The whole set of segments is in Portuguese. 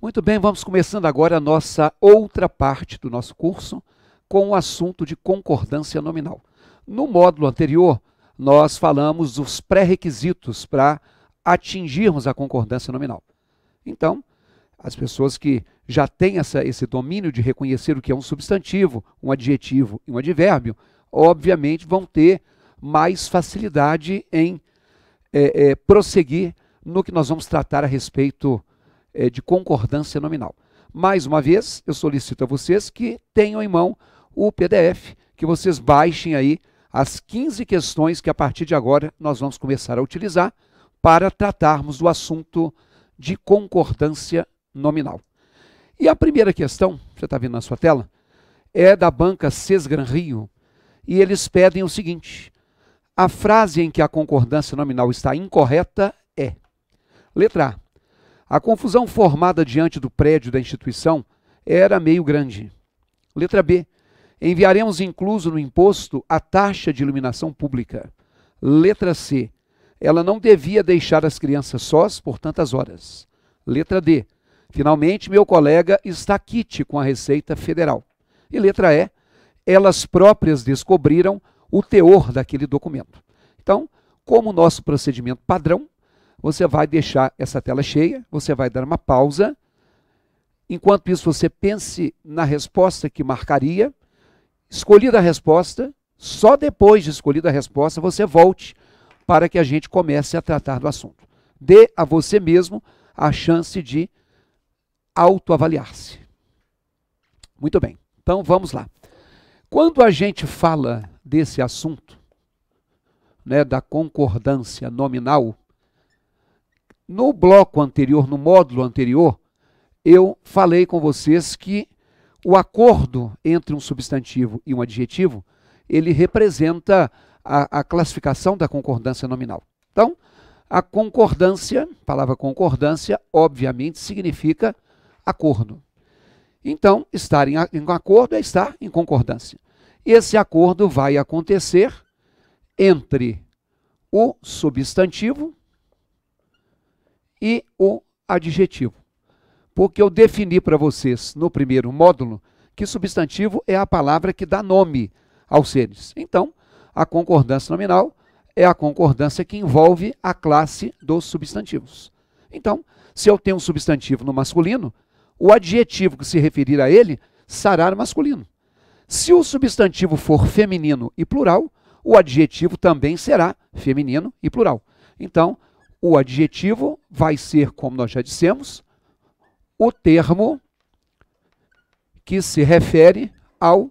Muito bem, vamos começando agora a nossa outra parte do nosso curso com o assunto de concordância nominal. No módulo anterior, nós falamos dos pré-requisitos para atingirmos a concordância nominal. Então, as pessoas que já têm esse domínio de reconhecer o que é um substantivo, um adjetivo e um advérbio, obviamente vão ter mais facilidade em prosseguir no que nós vamos tratar a respeito de concordância nominal. Mais uma vez, eu solicito a vocês que tenham em mão o PDF, que vocês baixem aí as 15 questões que a partir de agora nós vamos começar a utilizar para tratarmos do assunto de concordância nominal. E a primeira questão, você está vendo na sua tela, é da banca Sesgran Rio, e eles pedem o seguinte: a frase em que a concordância nominal está incorreta é: letra A confusão formada diante do prédio da instituição era meio grande. Letra B. Enviaremos incluso no imposto a taxa de iluminação pública. Letra C. Ela não devia deixar as crianças sós por tantas horas. Letra D. Finalmente, meu colega está quite com a Receita Federal. E letra E. Elas próprias descobriram o teor daquele documento. Então, como nosso procedimento padrão, você vai deixar essa tela cheia, você vai dar uma pausa. Enquanto isso, você pense na resposta que marcaria. Escolhida a resposta, só depois de escolhida a resposta, você volte para que a gente comece a tratar do assunto. Dê a você mesmo a chance de autoavaliar-se. Muito bem, então vamos lá. Quando a gente fala desse assunto, da concordância nominal, no bloco anterior, no módulo anterior, eu falei com vocês que o acordo entre um substantivo e um adjetivo, ele representa a classificação da concordância nominal. Então, a concordância, a palavra concordância, obviamente significa acordo. Então, estar em acordo é estar em concordância. Esse acordo vai acontecer entre o substantivo e o adjetivo. Porque eu defini para vocês no primeiro módulo que substantivo é a palavra que dá nome aos seres. Então, a concordância nominal é a concordância que envolve a classe dos substantivos. Então, se eu tenho um substantivo no masculino, o adjetivo que se referir a ele será no masculino. Se o substantivo for feminino e plural, o adjetivo também será feminino e plural. Então, o adjetivo vai ser, como nós já dissemos, o termo que se refere ao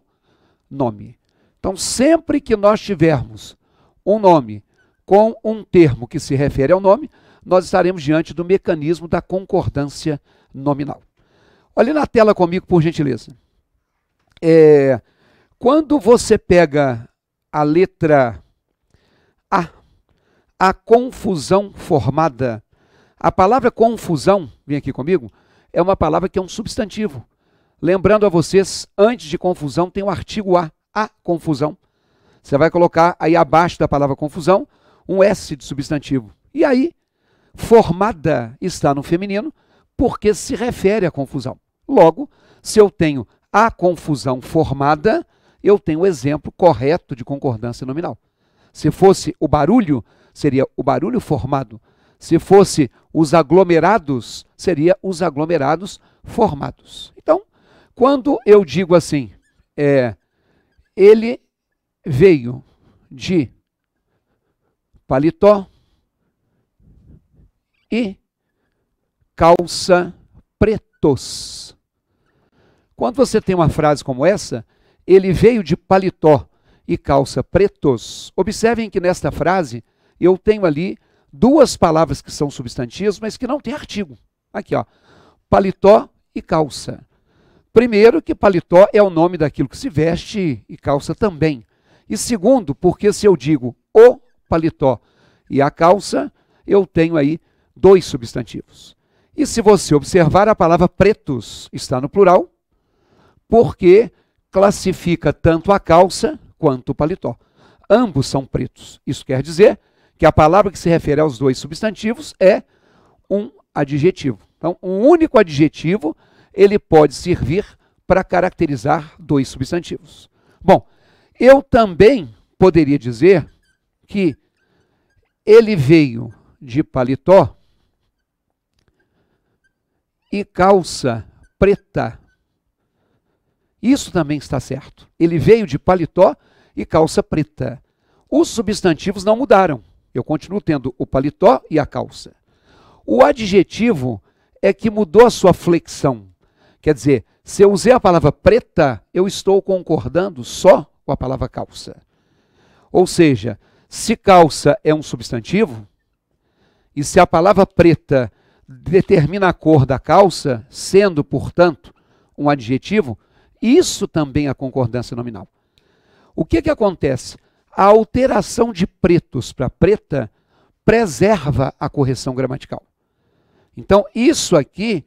nome. Então, sempre que nós tivermos um nome com um termo que se refere ao nome, nós estaremos diante do mecanismo da concordância nominal. Olhe na tela comigo, por gentileza. Quando você pega a letra a confusão formada, a palavra confusão, vem aqui comigo, é uma palavra que é um substantivo. Lembrando a vocês, antes de confusão tem o artigo a confusão. Você vai colocar aí abaixo da palavra confusão um S de substantivo. E aí, formada está no feminino, porque se refere à confusão. Logo, se eu tenho a confusão formada, eu tenho o exemplo correto de concordância nominal. Se fosse o barulho, seria o barulho formado. Se fosse os aglomerados, seria os aglomerados formados. Então, quando eu digo assim, ele veio de paletó e calça pretos. Quando você tem uma frase como essa, ele veio de paletó e calça pretos, observem que nesta frase eu tenho ali duas palavras que são substantivos, mas que não tem artigo. Aqui, ó, paletó e calça. Primeiro, que paletó é o nome daquilo que se veste e calça também. E segundo, porque se eu digo o paletó e a calça, eu tenho aí dois substantivos. E se você observar, a palavra pretos está no plural, porque classifica tanto a calça quanto o paletó. Ambos são pretos. Isso quer dizer que a palavra que se refere aos dois substantivos é um adjetivo. Então, um único adjetivo, ele pode servir para caracterizar dois substantivos. Bom, eu também poderia dizer que ele veio de paletó e calça preta. Isso também está certo. Ele veio de paletó e calça preta. Os substantivos não mudaram. Eu continuo tendo o paletó e a calça. O adjetivo é que mudou a sua flexão. Quer dizer, se eu usei a palavra preta, eu estou concordando só com a palavra calça. Ou seja, se calça é um substantivo, e se a palavra preta determina a cor da calça, sendo, portanto, um adjetivo, isso também é concordância nominal. O que acontece? A alteração de pretos para preta preserva a correção gramatical. Então, isso aqui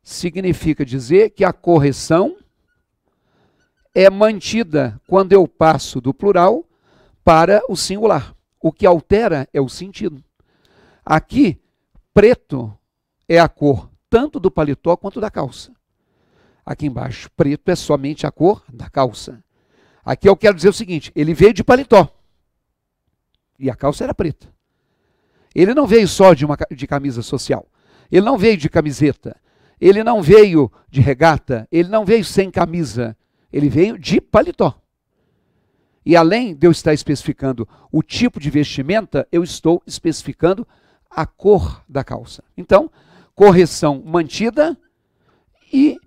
significa dizer que a correção é mantida quando eu passo do plural para o singular. O que altera é o sentido. Aqui, preto é a cor tanto do paletó quanto da calça. Aqui embaixo, preto é somente a cor da calça. Aqui eu quero dizer o seguinte, ele veio de paletó e a calça era preta. Ele não veio só de camisa social. Ele não veio de camiseta. Ele não veio de regata. Ele não veio sem camisa. Ele veio de paletó. E além de eu estar especificando o tipo de vestimenta, eu estou especificando a cor da calça. Então, correção mantida e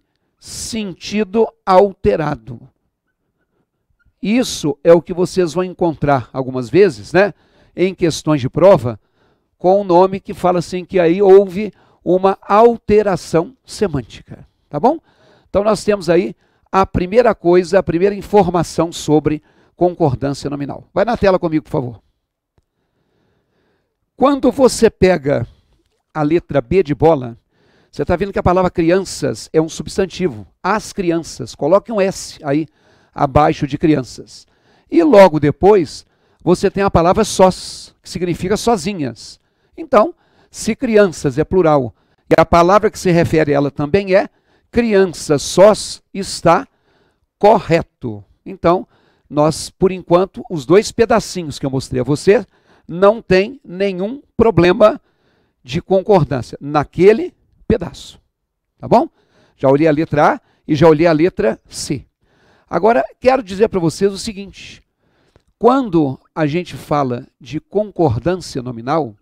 sentido alterado. Isso é o que vocês vão encontrar algumas vezes, né, em questões de prova, com um nome que fala assim que aí houve uma alteração semântica, tá bom? Então nós temos aí a primeira coisa, a primeira informação sobre concordância nominal. Vai na tela comigo, por favor. Quando você pega a letra B de bola, você está vendo que a palavra crianças é um substantivo. As crianças, coloque um S aí abaixo de crianças. E logo depois, você tem a palavra sós, que significa sozinhas. Então, se crianças é plural e a palavra que se refere a ela também é crianças sós, está correto. Então, nós, por enquanto, os dois pedacinhos que eu mostrei a você, não tem nenhum problema de concordância naquele pedaço. Tá bom? Já olhei a letra A e já olhei a letra C. Agora, quero dizer para vocês o seguinte. Quando a gente fala de concordância nominal,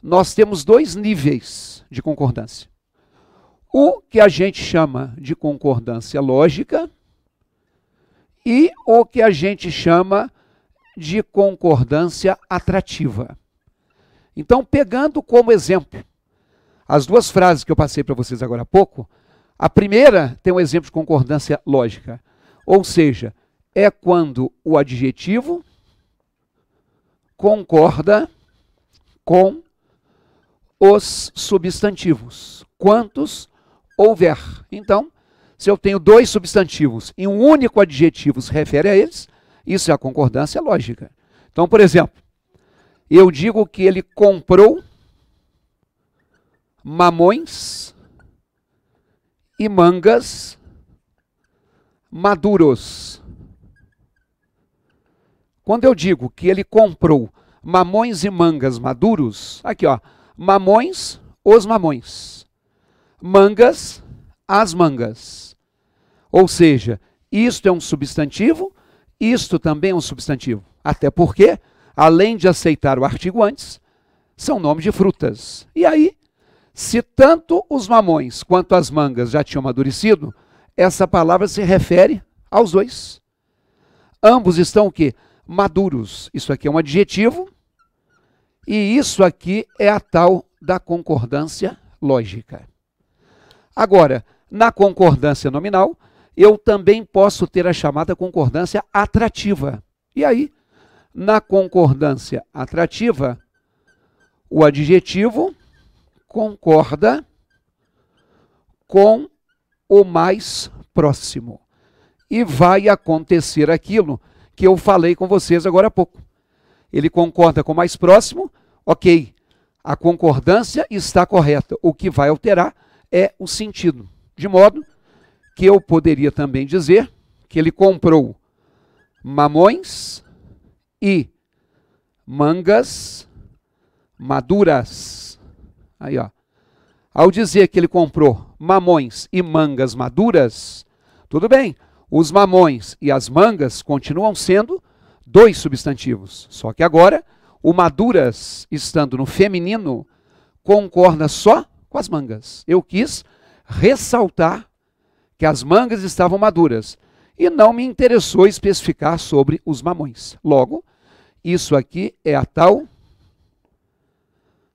nós temos dois níveis de concordância. O que a gente chama de concordância lógica e o que a gente chama de concordância atrativa. Então, pegando como exemplo as duas frases que eu passei para vocês agora há pouco, a primeira tem um exemplo de concordância lógica, ou seja, é quando o adjetivo concorda com os substantivos, quantos houver. Então, se eu tenho dois substantivos e um único adjetivo se refere a eles, isso é a concordância lógica. Então, por exemplo, eu digo que ele comprou mamões e mangas maduros. Quando eu digo que ele comprou mamões e mangas maduros, aqui ó, mamões, os mamões, mangas, as mangas. Ou seja, isto é um substantivo, isto também é um substantivo. Até porque, além de aceitar o artigo antes, são nomes de frutas. E aí, se tanto os mamões quanto as mangas já tinham amadurecido, essa palavra se refere aos dois. Ambos estão o quê? Maduros. Isso aqui é um adjetivo e isso aqui é a tal da concordância lógica. Agora, na concordância nominal, eu também posso ter a chamada concordância atrativa. E aí, na concordância atrativa, o adjetivo concorda com o mais próximo. E vai acontecer aquilo que eu falei com vocês agora há pouco. Ele concorda com o mais próximo, ok. A concordância está correta. O que vai alterar é o sentido. De modo que eu poderia também dizer que ele comprou mamões e mangas maduras. Aí, ó. Ao dizer que ele comprou mamões e mangas maduras, tudo bem. Os mamões e as mangas continuam sendo dois substantivos. Só que agora, o maduras, estando no feminino, concorda só com as mangas. Eu quis ressaltar que as mangas estavam maduras e não me interessou especificar sobre os mamões. Logo, isso aqui é a tal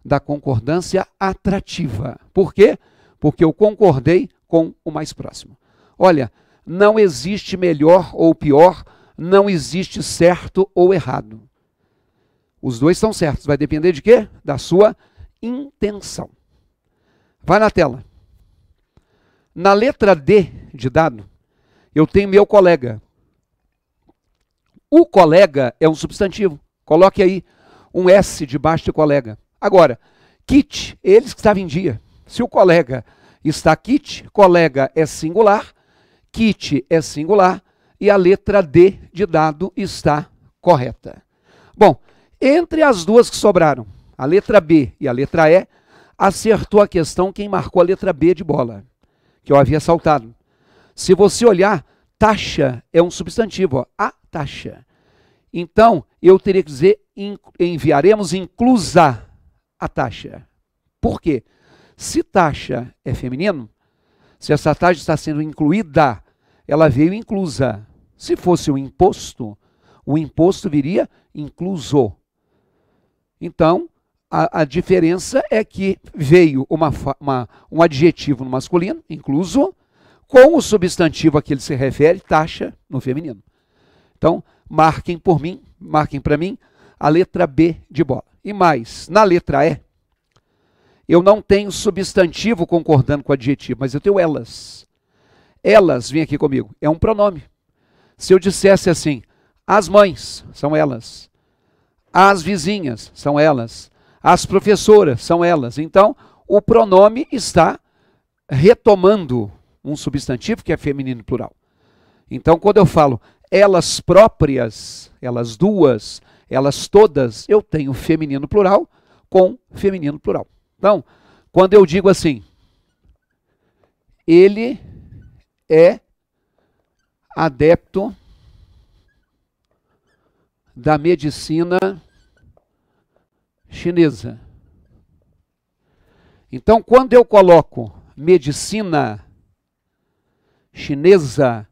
da concordância atrativa. Por quê? Porque eu concordei com o mais próximo. Olha, não existe melhor ou pior, não existe certo ou errado. Os dois estão certos. Vai depender de quê? Da sua intenção. Vai na tela. Na letra D de dado, eu tenho meu colega. O colega é um substantivo. Coloque aí um S debaixo de colega. Agora, kit, eles que estavam em dia. Se o colega está kit, colega é singular, kit é singular e a letra D de dado está correta. Bom, entre as duas que sobraram, a letra B e a letra E, acertou a questão quem marcou a letra B de bola, que eu havia saltado. Se você olhar, taxa é um substantivo, ó, a taxa. Então, eu teria que dizer, enviaremos inclusa a taxa. Por quê? Se taxa é feminino, se essa taxa está sendo incluída, ela veio inclusa. Se fosse o imposto viria incluso. Então, a diferença é que veio um adjetivo no masculino, incluso, com o substantivo a que ele se refere, taxa, no feminino. Então, marquem por mim, marquem para mim, a letra B de bola. E mais, na letra E, eu não tenho substantivo concordando com o adjetivo, mas eu tenho elas. Elas, vem aqui comigo, é um pronome. Se eu dissesse assim, as mães, são elas. As vizinhas, são elas. As professoras, são elas. Então, o pronome está retomando um substantivo que é feminino plural. Então, quando eu falo elas próprias, elas duas, elas todas, eu tenho feminino plural com feminino plural. Então, quando eu digo assim, ele é adepto da medicina chinesa. Então, quando eu coloco medicina chinesa,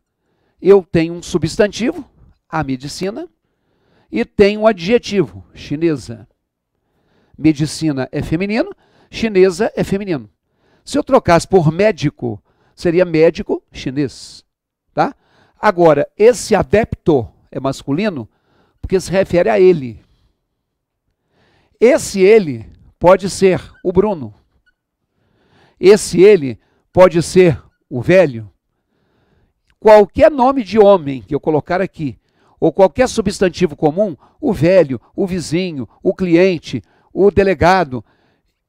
eu tenho um substantivo, a medicina, e tenho um adjetivo, chinesa. Medicina é feminino, chinesa é feminino. Se eu trocasse por médico, seria médico chinês. Tá? Agora, esse adepto é masculino porque se refere a ele. Esse ele pode ser o Bruno. Esse ele pode ser o velho. Qualquer nome de homem que eu colocar aqui, ou qualquer substantivo comum, o velho, o vizinho, o cliente, o delegado,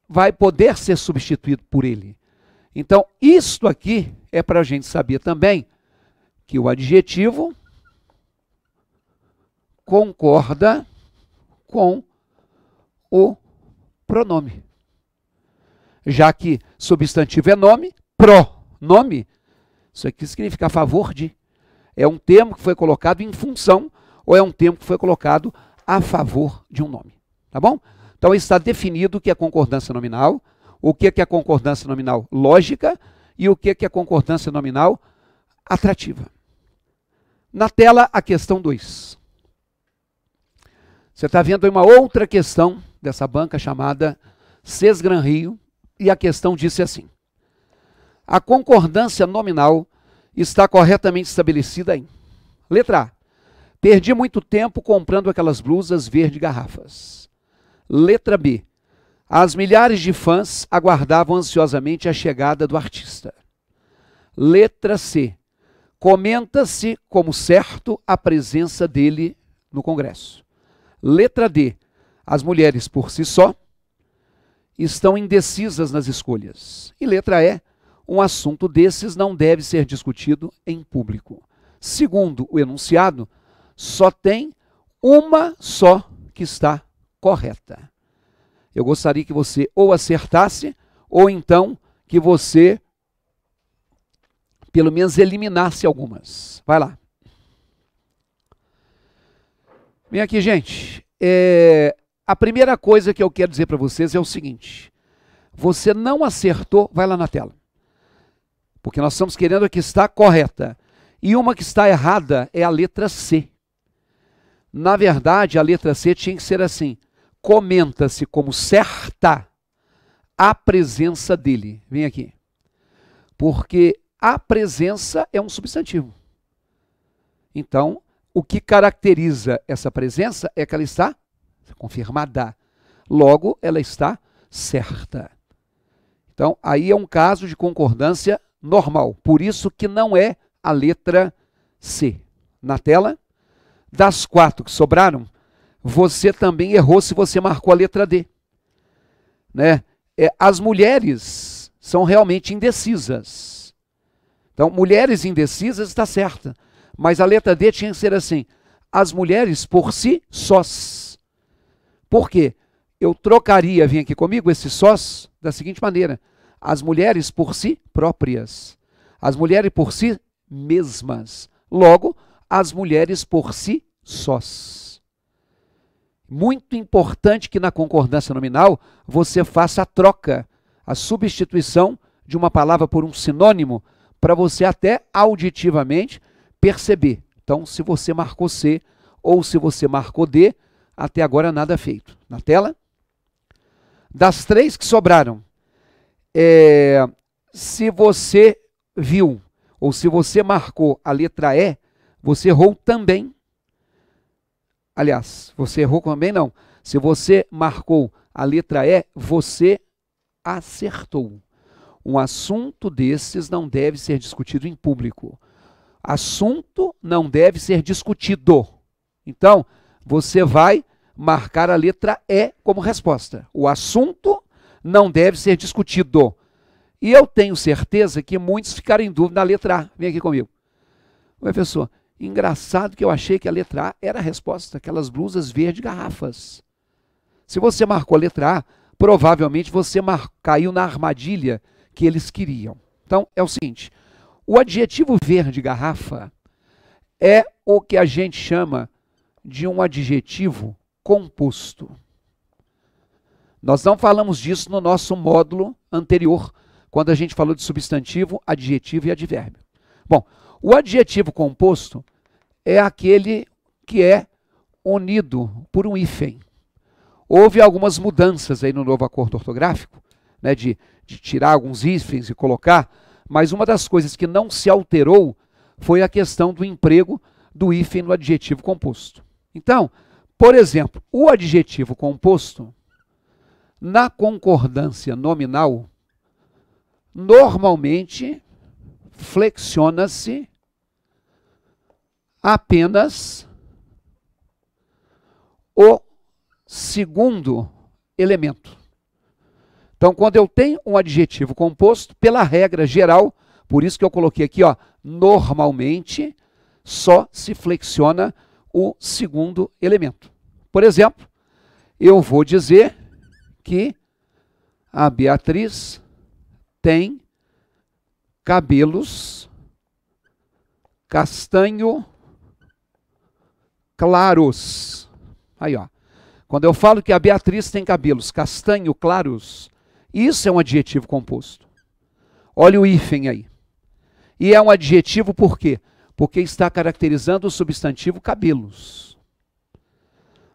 vai poder ser substituído por ele. Então, isto aqui é para a gente saber também que o adjetivo concorda com o pronome. Já que substantivo é nome, pronome, isso aqui significa a favor de. É um termo que foi colocado em função ou é um termo que foi colocado a favor de um nome. Tá bom? Então está definido o que é concordância nominal, o que é concordância nominal lógica e o que é concordância nominal atrativa. Na tela, a questão 2. Você está vendo aí uma outra questão dessa banca chamada CES Gran Rio, e a questão disse assim: a concordância nominal está corretamente estabelecida em letra A. Perdi muito tempo comprando aquelas blusas verde garrafas. Letra B. As milhares de fãs aguardavam ansiosamente a chegada do artista. Letra C. Comenta-se como certo a presença dele no Congresso. Letra D. As mulheres por si só. estão indecisas nas escolhas. E letra E, um assunto desses não deve ser discutido em público. Segundo o enunciado, só tem uma só que está correta. Eu gostaria que você ou acertasse, ou então que você, pelo menos, eliminasse algumas. Vai lá. Vem aqui, gente. A primeira coisa que eu quero dizer para vocês é o seguinte. Você não acertou, vai lá na tela. Porque nós estamos querendo a que está correta. E uma que está errada é a letra C. Na verdade, a letra C tinha que ser assim. Comenta-se como certa a presença dele. Vem aqui. Porque a presença é um substantivo. Então, o que caracteriza essa presença é que ela está confirmada. Logo, ela está certa. Então, aí é um caso de concordância normal. Por isso que não é a letra C. Na tela, das 4 que sobraram, você também errou se você marcou a letra D. Né? As mulheres são realmente indecisas. Então, mulheres indecisas está certa. Mas a letra D tinha que ser assim. As mulheres por si sós. Por quê? Eu trocaria, vem aqui comigo, esse sós da seguinte maneira. As mulheres por si próprias. As mulheres por si mesmas. Logo, as mulheres por si sós. Muito importante que na concordância nominal você faça a troca, a substituição de uma palavra por um sinônimo, para você até auditivamente perceber. Então, se você marcou C ou se você marcou D, até agora nada feito. Na tela, das 3 que sobraram, se você viu ou se você marcou a letra E, você errou também. Aliás, você errou também não. Se você marcou a letra E, você acertou. Um assunto desses não deve ser discutido em público. Assunto não deve ser discutido. Então, você vai marcar a letra E como resposta. O assunto não deve ser discutido. E eu tenho certeza que muitos ficaram em dúvida na letra A. Vem aqui comigo. Professor, engraçado que eu achei que a letra A era a resposta, aquelas blusas verde garrafas. Se você marcou a letra A, provavelmente você caiu na armadilha que eles queriam. Então, é o seguinte, o adjetivo verde garrafa é o que a gente chama de um adjetivo composto. Nós não falamos disso no nosso módulo anterior, quando a gente falou de substantivo, adjetivo e advérbio. Bom, o adjetivo composto é aquele que é unido por um hífen. Houve algumas mudanças aí no novo acordo ortográfico, né, de tirar alguns hífens e colocar, mas uma das coisas que não se alterou foi a questão do emprego do hífen no adjetivo composto. Então, por exemplo, o adjetivo composto, na concordância nominal, normalmente flexiona-se apenas o segundo elemento. Então, quando eu tenho um adjetivo composto, pela regra geral, por isso que eu coloquei aqui, ó, normalmente só se flexiona o segundo elemento. Por exemplo, eu vou dizer que a Beatriz tem cabelos castanho claros. Aí, ó. Quando eu falo que a Beatriz tem cabelos castanho claros, isso é um adjetivo composto. Olha o hífen aí. E é um adjetivo por quê? Porque está caracterizando o substantivo cabelos.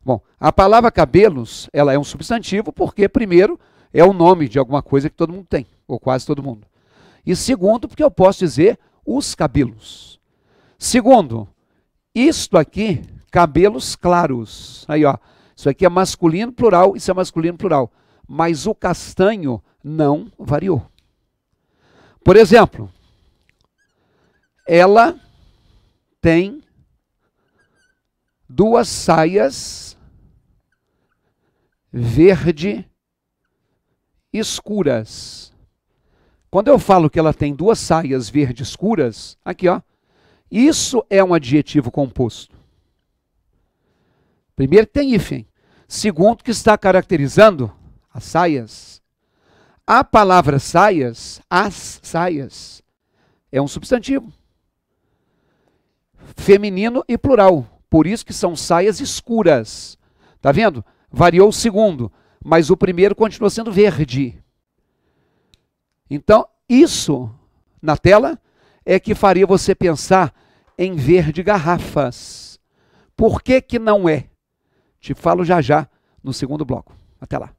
Bom, a palavra cabelos, ela é um substantivo porque, primeiro, é o nome de alguma coisa que todo mundo tem, ou quase todo mundo. E segundo, porque eu posso dizer os cabelos. Segundo, isto aqui, cabelos claros. Aí, ó, isso aqui é masculino plural, isso é masculino plural. Mas o castanho não variou. Por exemplo, ela tem 2 saias verde escuras. Quando eu falo que ela tem 2 saias verde escuras, aqui ó, isso é um adjetivo composto. Primeiro que tem hífen. Segundo que está caracterizando as saias. A palavra saias, as saias, é um substantivo. Feminino e plural. Por isso que são saias escuras. Tá vendo? Variou o segundo, mas o primeiro continua sendo verde. Então, isso na tela é que faria você pensar em verde garrafas. Por que que não é? Te falo já já no segundo bloco. Até lá.